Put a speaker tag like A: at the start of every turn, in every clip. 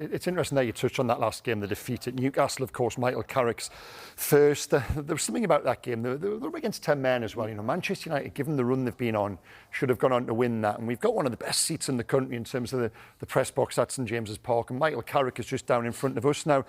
A: it's interesting that you touched on that last game, the defeat at Newcastle, of course, Michael Carrick's first. There was something about that game. They were against 10 men as well. You know, Manchester United, given the run they've been on, should have gone on to win that. And we've got one of the best seats in the country in terms of the press box at St James's Park. And Michael Carrick is just down in front of us now.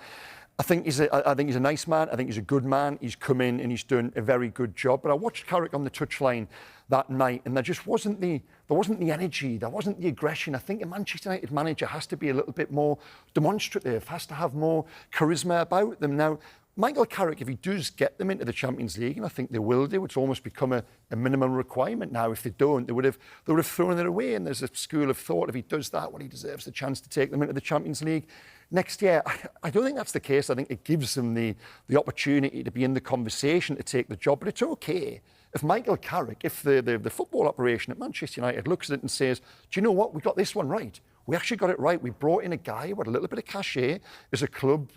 A: I think he's a nice man. I think he's a good man. He's come in and he's done a very good job. But I watched Carrick on the touchline that night, and there just wasn't the energy, there wasn't the aggression. I think a Manchester United manager has to be a little bit more demonstrative, has to have more charisma about them. Now, Michael Carrick, if he does get them into the Champions League, and I think they will do, it's almost become a minimum requirement now. If they don't, they would have thrown it away. And there's a school of thought, if he does that, well, he deserves the chance to take them into the Champions League next year. I don't think that's the case. I think it gives them the opportunity to be in the conversation to take the job. But it's okay if Michael Carrick, if the football operation at Manchester United looks at it and says, do you know what, we got this one right. We actually got it right. We brought in a guy with a little bit of cachet as a club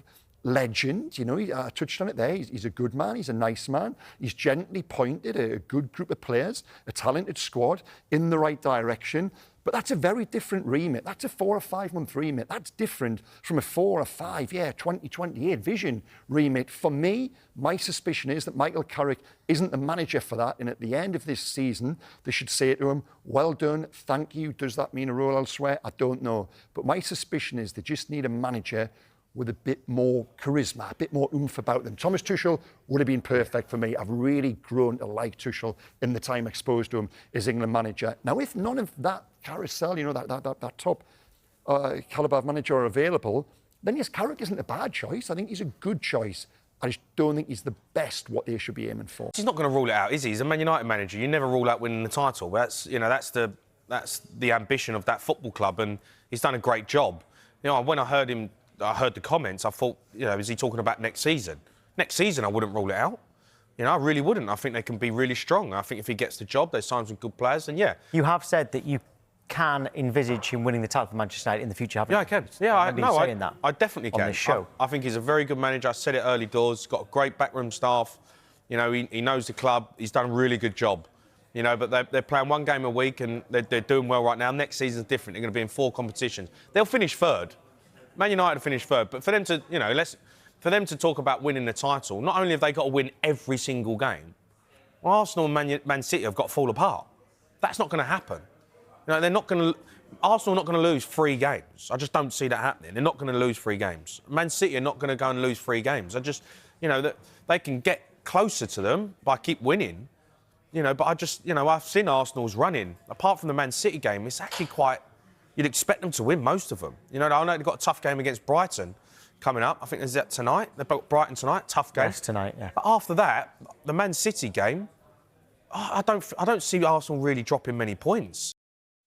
A: legend. You know, I touched on it there. He's a good man. He's a nice man. He's gently pointed a good group of players, a talented squad in the right direction. But that's a very different remit. That's a 4 or 5 month remit. That's different from a 4 or 5 year 2028 vision remit. For me, my suspicion is that Michael Carrick isn't the manager for that. And at the end of this season, they should say to him, well done, thank you. Does that mean a role elsewhere? I don't know. But my suspicion is they just need a manager with a bit more charisma, a bit more oomph about them. Thomas Tuchel would have been perfect for me. I've really grown to like Tuchel in the time exposed to him as England manager. Now, if none of that carousel, you know, that top calibre manager are available, then yes, Carrick isn't a bad choice. I think he's a good choice. I just don't think he's the best what they should be aiming for.
B: He's not going to rule it out, is he? He's a Man United manager. You never rule out winning the title. That's the ambition of that football club, and he's done a great job. You know, when I heard the comments, I thought, you know, is he talking about next season? Next season, I wouldn't rule it out. You know, I really wouldn't. I think they can be really strong. I think if he gets the job, they sign some good players, then yeah.
C: You have said that you can envisage him winning the title for Manchester United in the future, haven't you?
B: Yeah, I can. Yeah, I definitely can.
C: On this show.
B: I think he's a very good manager. I said it early doors. He's got a great backroom staff. You know, he knows the club. He's done a really good job. You know, but they're playing one game a week and they're doing well right now. Next season's different. They're going to be in 4 competitions. They'll finish 3rd. Man United finished 3rd, but for them to, you know, for them to talk about winning the title, not only have they got to win every single game, well, Arsenal and Man City have got to fall apart. That's not going to happen. You know, they're not going to. Arsenal are not going to lose 3 games. I just don't see that happening. They're not going to lose 3 games. Man City are not going to go and lose 3 games. I just, you know, that they can get closer to them by keep winning. You know, but I just, you know, I've seen Arsenal's running. Apart from the Man City game, it's actually quite. You'd expect them to win most of them. You know, I know they've got a tough game against Brighton coming up. I think there's that tonight. They've got Brighton tonight, tough game.
C: Yes, tonight, yeah.
B: But after that, the Man City game, I don't see Arsenal really dropping many points.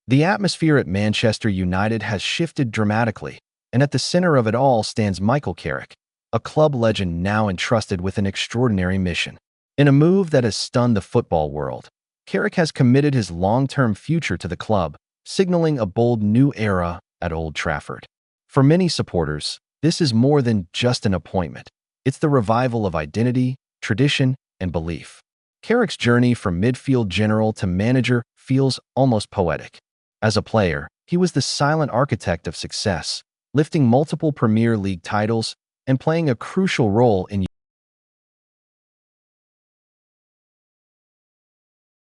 D: The atmosphere at Manchester United has shifted dramatically, and at the center of it all stands Michael Carrick, a club legend now entrusted with an extraordinary mission. In a move that has stunned the football world, Carrick has committed his long-term future to the club, signaling a bold new era at Old Trafford. For many supporters, this is more than just an appointment. It's the revival of identity, tradition, and belief. Carrick's journey from midfield general to manager feels almost poetic. As a player, he was the silent architect of success, lifting multiple Premier League titles and playing a crucial role in